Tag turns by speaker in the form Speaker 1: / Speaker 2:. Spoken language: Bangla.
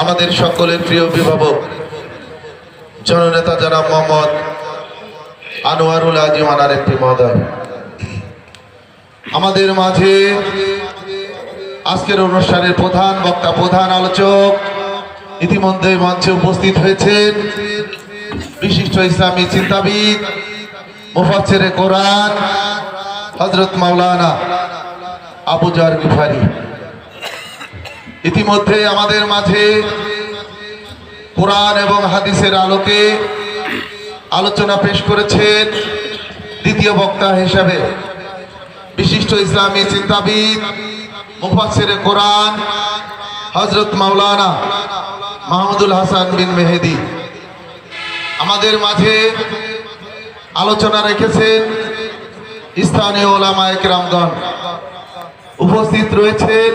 Speaker 1: আমাদের সকলের প্রিয় অভিভাবক জননেতা জনাব মোহাম্মদ আনোয়ারুল আজিম আনার এমপি মহোদয়, আমাদের মাঝে আজকের অনুষ্ঠানের প্রধান বক্তা, প্রধান আলোচক ইতিমধ্যে মঞ্চে উপস্থিত হয়েছেন বিশিষ্ট ইসলামী চিন্তাবিদ, মুফাসসিরে কোরআন হযরত মাওলানা আবু জার গিফারি। ইতিমধ্যে আমাদের মাঝে কোরআন এবং হাদিসের আলোকে আলোচনা পেশ করেছেন দ্বিতীয় বক্তা হিসেবে বিশিষ্ট ইসলামী চিন্তাবিদ, মুফাসসিরে কোরআন হযরত মাওলানা মাহমুদুল হাসান বিন মেহেদি। আমাদের মাঝে আলোচনা রেখেছেন স্থানীয় উলামায়ে কেরামগণ। উপস্থিত রয়েছেন